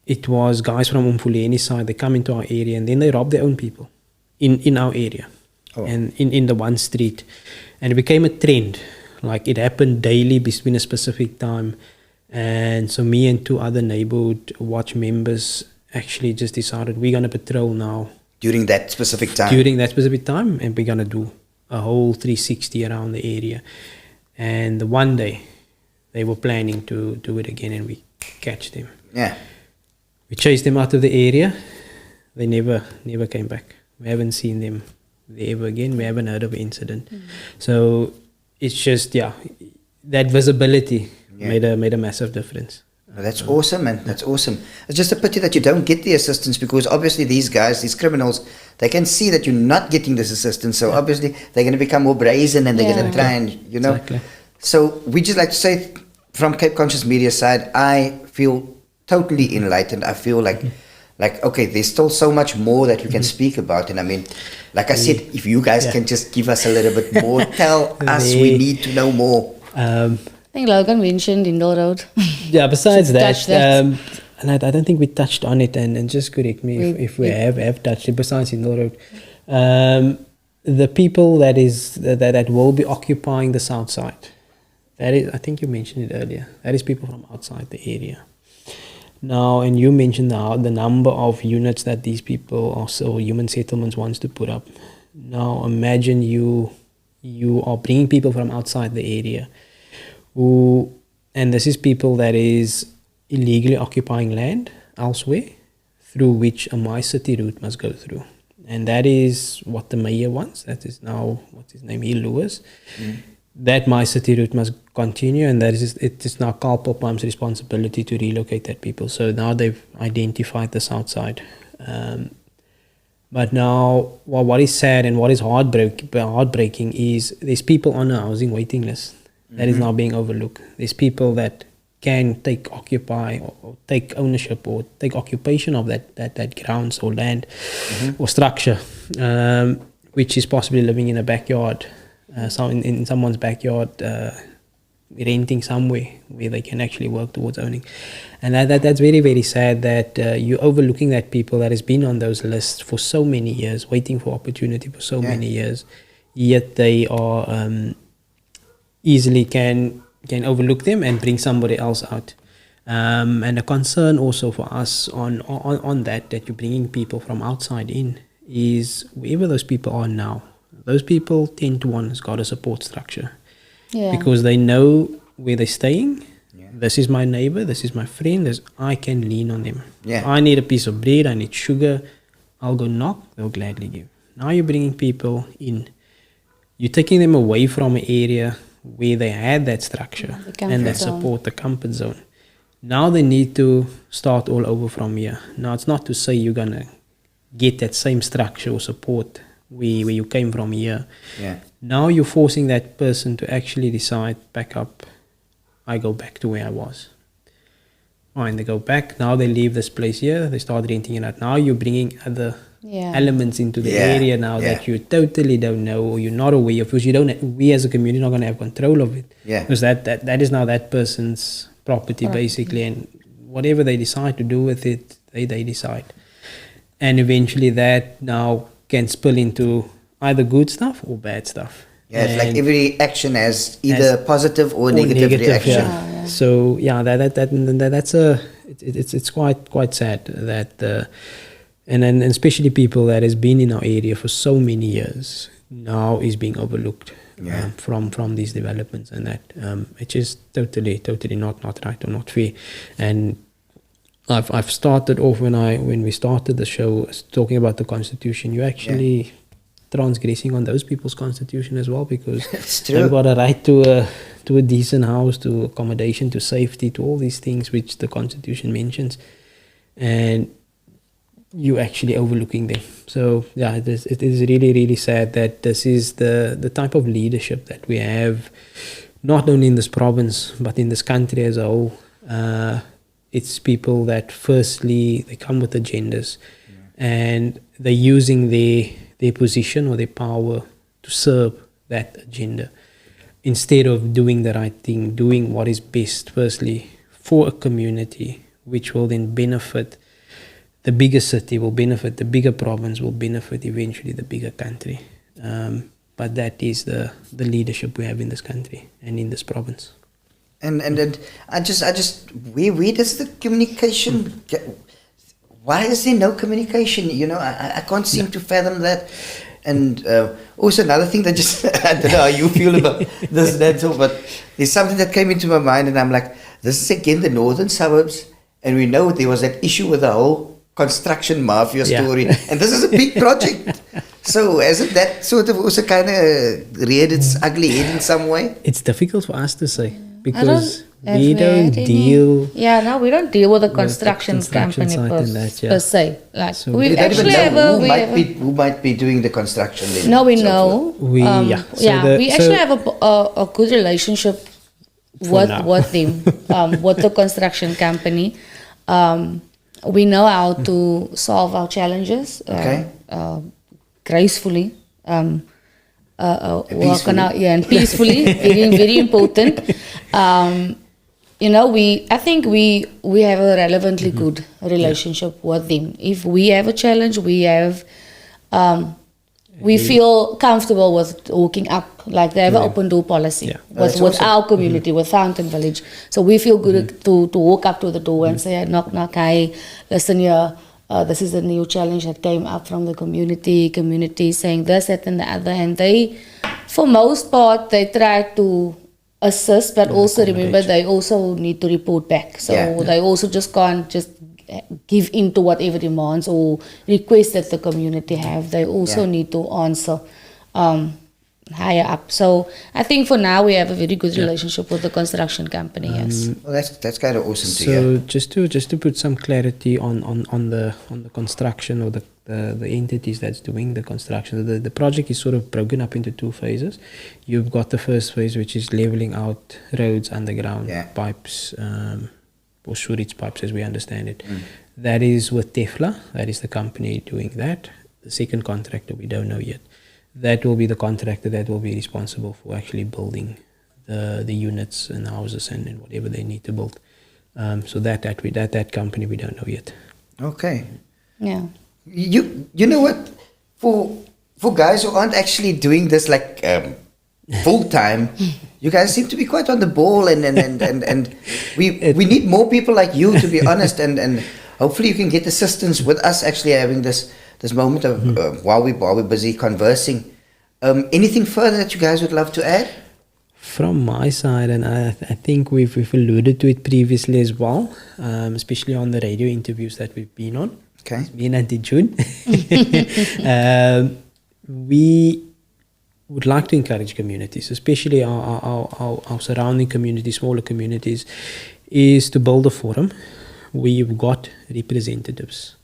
It was guys from Umfuleni side. They come into our area and then they rob their own people in our area. Oh. And in the one street. And it became a trend. Like it happened daily between a specific time. And so me and 2 other neighborhood watch members actually just decided we're going to patrol now. During that specific time? And we're going to do a whole 360 around the area. And one day they were planning to do it again and we catch them. Yeah. We chased them out of the area. They never came back. We haven't seen them there ever again. We haven't heard of an incident. So it's just, that visibility. made a massive difference. Oh, that's awesome, man. That's awesome. It's just a pity that you don't get the assistance, because obviously these guys, these criminals, they can see that you're not getting this assistance. So obviously they're going to become more brazen, and they're going to try and, Exactly. So we just like to say, from Cape Conscious Media side, I feel totally enlightened. I feel like, okay, there's still so much more that we can speak about. And I mean, like I said, if you guys can just give us a little bit more, tell us, we need to know more. I think Logan mentioned Indore Road. Yeah, besides that, that. and I don't think we touched on it, and just correct me if we have touched it, besides Indore Road. The people that will be occupying the south side, that is, I think you mentioned it earlier, that is people from outside the area. Now, and you mentioned the number of units that these people, also human settlements, wants to put up. Now, imagine you are bringing people from outside the area, and this is people that is illegally occupying land elsewhere, through which a My City route must go through. And that is what the mayor wants. That is now, what's his name, Lewis. That My City route must continue, and it is now Karl Popheimer's responsibility to relocate that people. So now they've identified the south side. But now, what is sad and what is heartbreaking is there's people on a housing waiting list that is now being overlooked. There's people that can occupy or take ownership or take occupation of that grounds or land or structure, which is possibly living in a backyard, in someone's backyard, renting somewhere where they can actually work towards owning. And that's very, very sad that you're overlooking that people that has been on those lists for so many years, waiting for opportunity for so many years, yet they are easily can overlook them and bring somebody else out. And a concern also for us on that you're bringing people from outside in is wherever those people are now, those people tend to want to got a support structure, because they know where they're staying. This is my neighbor, this is my friend, I can lean on them. I need a piece of bread, I need sugar, I'll go knock, they'll gladly give. Now you're bringing people in, you're taking them away from an area where they had that structure and that support, the comfort zone. Now they need to start all over from here. Now it's not to say you're gonna get that same structure or support where you came from here. Now you're forcing that person to actually decide, back up, I go back to where I was. Fine, they go back, now they leave this place here, they start renting it out. Now you're bringing other elements into the area now that you totally don't know or you're not aware of, because we as a community are not going to have control of it. Because that is now that person's property basically, and whatever they decide to do with it, they decide. And eventually that now can spill into either good stuff or bad stuff. It's like every action has either positive or negative reaction. So it's quite sad that and especially people that has been in our area for so many years now is being overlooked from these developments, and that it's just totally not right or not fair. And I've started off when we started the show talking about the Constitution. You actually transgressing on those people's Constitution as well, because they've got a right to a decent house, to accommodation, to safety, to all these things which the Constitution mentions, and you actually overlooking them. So it is really, really sad that this is the type of leadership that we have, not only in this province but in this country as a whole. It's people that firstly they come with agendas and they're using their position or their power to serve that agenda, instead of doing the right thing, doing what is best firstly for a community, which will then benefit the bigger city, will benefit the bigger province, will benefit eventually the bigger country. But that is the leadership we have in this country and in this province. And I just where does the communication get? Why is there no communication? I can't seem to fathom that. And also another thing that just, I don't know how you feel about this, that's all, but there's something that came into my mind, and I'm like, this is again the northern suburbs, and we know there was that issue with the whole construction mafia story, and this is a big project. So hasn't that sort of also kind of reared its ugly head in some way? It's difficult for us to say, because we don't deal. Yeah, no, we don't deal with the construction company per se. Like So we We don't actually even know have who might be doing the construction then. no, we so know. forth. We We actually have a good relationship with now. them, with the construction company. We know how to solve our challenges Okay. gracefully. Work peacefully. on our, and peacefully. Very important. I think we have a relevantly good relationship with them. If we have a challenge, we feel comfortable with walking up. Like they have an open door policy with awesome. our community, with Fountain Village. So we feel good to walk up to the door and say, knock, knock, hey, listen here. This is a new challenge that came up from the community saying this, that, and the other. And they, for most part, they try to assist, but also remember they also need to report back. So they also just can't just give in to whatever demands or requests that the community have. They also need to answer higher up. So I think for now we have a very good relationship with the construction company. Yes. Well, that's kind of awesome to So hear. just to put some clarity on the construction or the entities that's doing the construction. The project is sort of broken up into two phases. You've got the first phase, which is leveling out roads, underground pipes, or sewage pipes as we understand it. That is with Tefla. That is the company doing that. The second contractor we don't know yet. That will be the contractor that will be responsible for actually building the units and houses and whatever they need to build. So that company we don't know yet. Okay. Yeah. You know what? For guys who aren't actually doing this like full time, you guys seem to be quite on the ball, and we need more people like you, to be honest, and hopefully you can get assistance with us actually having this moment of while we're busy conversing. Anything further that you guys would love to add? From my side, and I think we've alluded to it previously as well, especially on the radio interviews that we've been on. Okay. Me and Auntie June. We would like to encourage communities, especially our surrounding communities, smaller communities, is to build a forum where you've got representatives.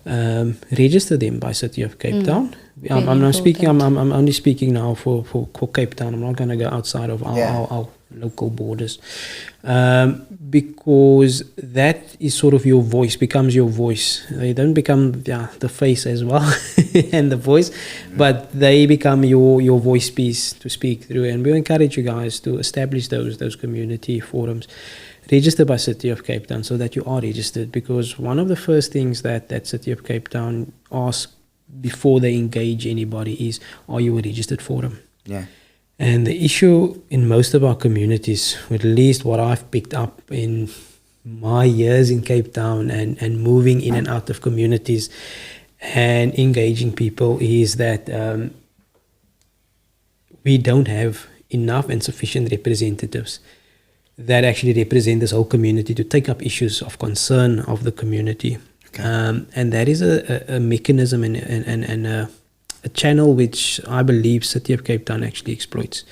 Register them by City of Cape Town. I'm not speaking. I'm only speaking now for Cape Town. I'm not going to go outside of our local borders, because that is sort of your voice, becomes your voice. They don't become the face as well and the voice, but they become your voice piece to speak through. And we encourage you guys to establish those community forums. Register by City of Cape Town so that you are registered, because one of the first things that City of Cape Town asks before they engage anybody is, are you a registered forum? Yeah. And the issue in most of our communities, at least what I've picked up in my years in Cape Town and moving in and out of communities and engaging people, is that we don't have enough and sufficient representatives that actually represent this whole community to take up issues of concern of the community. Okay. And that is a mechanism and a channel which I believe City of Cape Town actually exploits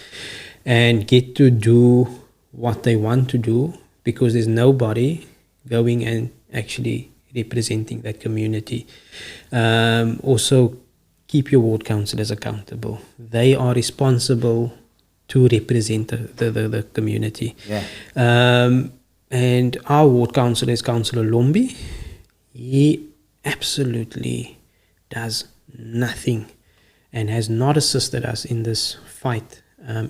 and get to do what they want to do, because there's nobody going and actually representing that community. Also, keep your ward councillors accountable. They are responsible to represent the community. Yeah. And our ward councillor is Councillor Lombi. He absolutely does nothing and has not assisted us in this fight,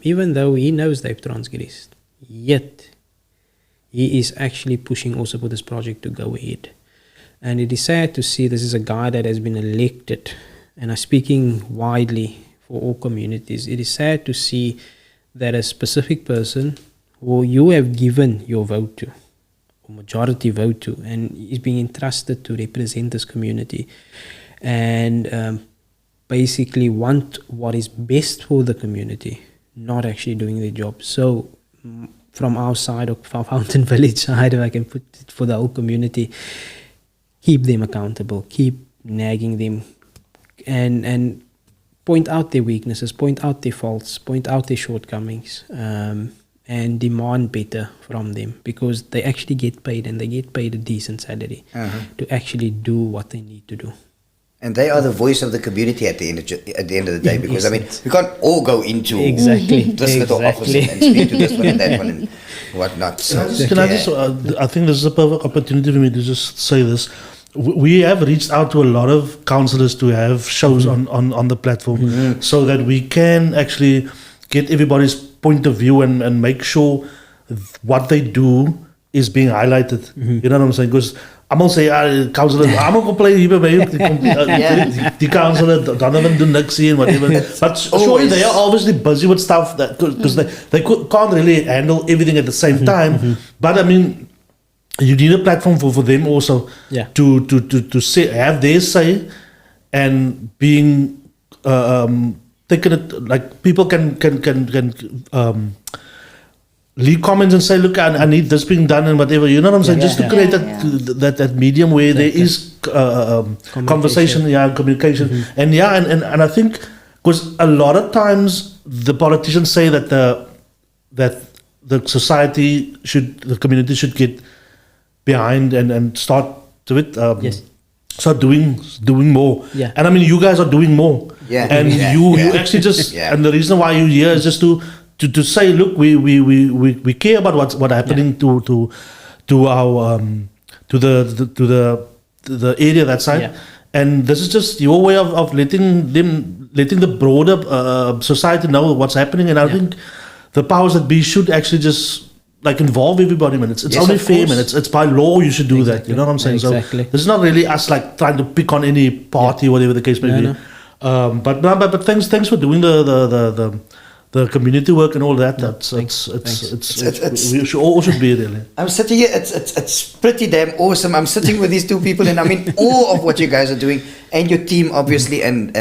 even though he knows they've transgressed. Yet, he is actually pushing also for this project to go ahead. And it is sad to see this is a guy that has been elected, and I'm speaking widely for all communities. It is sad to see that a specific person who you have given your vote to, or majority vote to, and is being entrusted to represent this community, and basically want what is best for the community, not actually doing their job. So from our side, of our Fountain Village side, if I can put it for the whole community, keep them accountable, keep nagging them, and point out their weaknesses, point out their faults, point out their shortcomings, and demand better from them, because they actually get paid, and they get paid a decent salary to actually do what they need to do. And they are the voice of the community at the end of the day, because I mean, we can't all go into this little office and speak to this one and that one and whatnot. So, I think this is a perfect opportunity for me to just say this. We have reached out to a lot of councillors to have shows on the platform, so that we can actually get everybody's point of view and make sure what they do is being highlighted. You know what I'm saying? Because I'm going to say, councillor, I'm going to play here by the councillor, Donovan do niks here and whatever. But surely they are obviously busy with stuff because they can't really handle everything at the same time. But I mean, you need a platform for them also to say, have their say, and being taking it, like people can leave comments and say, look, I need this being done and whatever, you know what I'm saying? Just to create that medium where there is conversation, communication. And I think, because a lot of times the politicians say that the society the community should get behind and start to it. Start doing more. And I mean, you guys are doing more. And you actually just, and the reason why you're here is just to say, look, we care about what's happening to our to the area that side, and this is just your way of letting the broader society know what's happening. And I think the powers that be should actually just like involve everybody, man. It's only fair, man. It's by law you should do that. You know what I'm saying? So this is not really us like trying to pick on any party, whatever the case may be. But thanks for doing the community work and all that. We all should be really. I'm sitting here. It's pretty damn awesome. I'm sitting with these two people, and I'm in awe of what you guys are doing and your team, obviously. And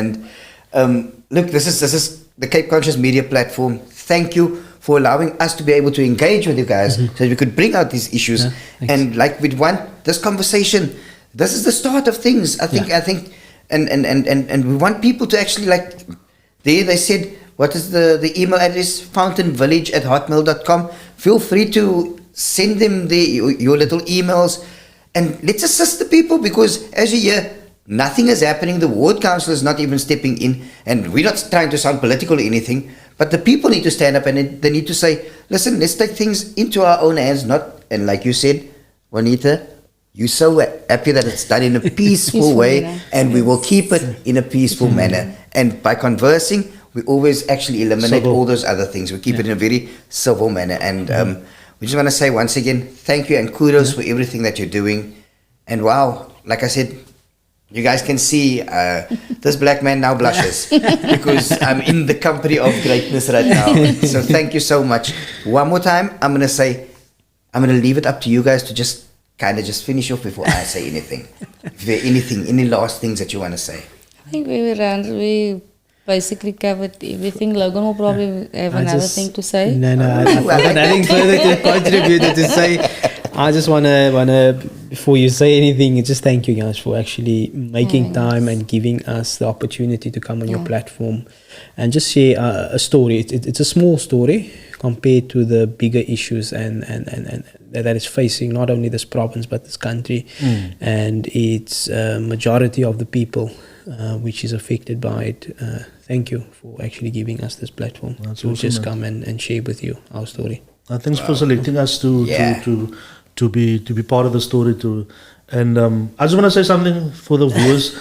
look, this is the Cape Conscious Media platform. Thank you for allowing us to be able to engage with you guys, so that we could bring out these issues. And like we want this conversation. This is the start of things. I think, and we want people to actually like. They said. What is the email address? fountainvillage@hotmail.com. Feel free to send them your little emails, and let's assist the people, because as you hear, nothing is happening. The ward council is not even stepping in, and we're not trying to sound political or anything, but the people need to stand up and they need to say, listen, let's take things into our own hands. And like you said, Juanita, you're so happy that it's done in a peaceful way, and we will keep it in a peaceful manner. And by conversing, we always actually eliminate all those other things. We keep it in a very civil manner. And we just want to say once again, thank you and kudos for everything that you're doing. And wow, like I said, you guys can see this black man now blushes because I'm in the company of greatness right now. So thank you so much. One more time, I'm going to leave it up to you guys to just kind of just finish off before I say anything. If there any last things that you want to say? I think we basically covered everything. Logan will probably have another thing to say. No, I've got nothing further to contribute to say. I just wanna before you say anything, just thank you guys for actually making time and giving us the opportunity to come on your platform and just share a story. It's a small story compared to the bigger issues and that is facing not only this province but this country, and it's majority of the people which is affected by it. Thank you for actually giving us this platform to just come and share with you our story. Thanks for selecting us to be part of the story too. And I just want to say something for the viewers.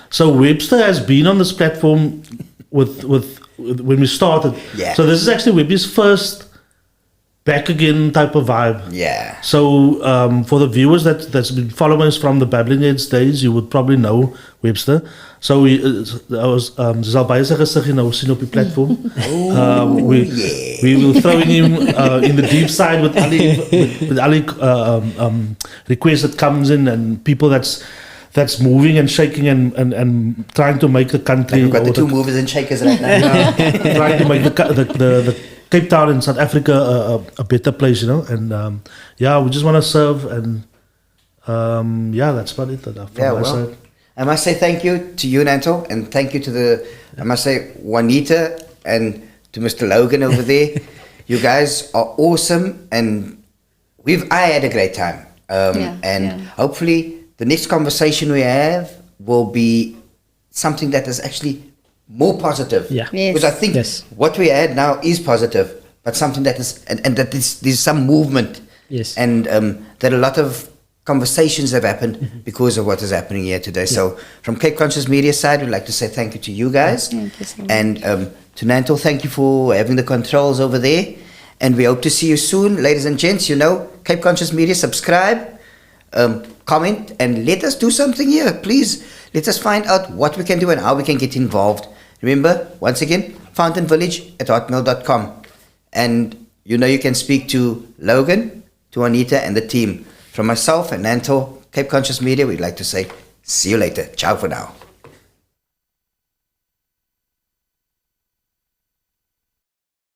So Websta has been on this platform with when we started. So this is actually Webby's first back again type of vibe. So for the viewers that's been following us from the Babbling Heads days, you would probably know Websta. So I was seen op die platform. We will throw him in the deep side with Ali requests that comes in and people that's moving and shaking and trying to make the country. We've got the two movers and shakers right now. Trying to make the Cape Town in South Africa a better place, you know. And we just want to serve, and that's about it from my side. I must say thank you to you, Nanto, and thank you to I must say Juanita and to Mr. Logan over there. You guys are awesome, and I had a great time. Hopefully the next conversation we have will be something that is actually more positive. Yeah. Yes. Because I think what we had now is positive, but something that is, and that there's some movement. Yes. And that a lot of conversations have happened because of what is happening here today. So from Cape Conscious Media side, we'd like to say thank you to you guys. Thank you so much. And to Nanto, thank you for having the controls over there. And we hope to see you soon. Ladies and gents, Cape Conscious Media, subscribe, comment, and let us do something here. Please, let us find out what we can do and how we can get involved. Remember, once again, fountainvillage@hotmail.com. And you can speak to Logan, to Juanita, and the team. From myself and Nanto, Cape Conscious Media, we'd like to say, see you later. Ciao for now.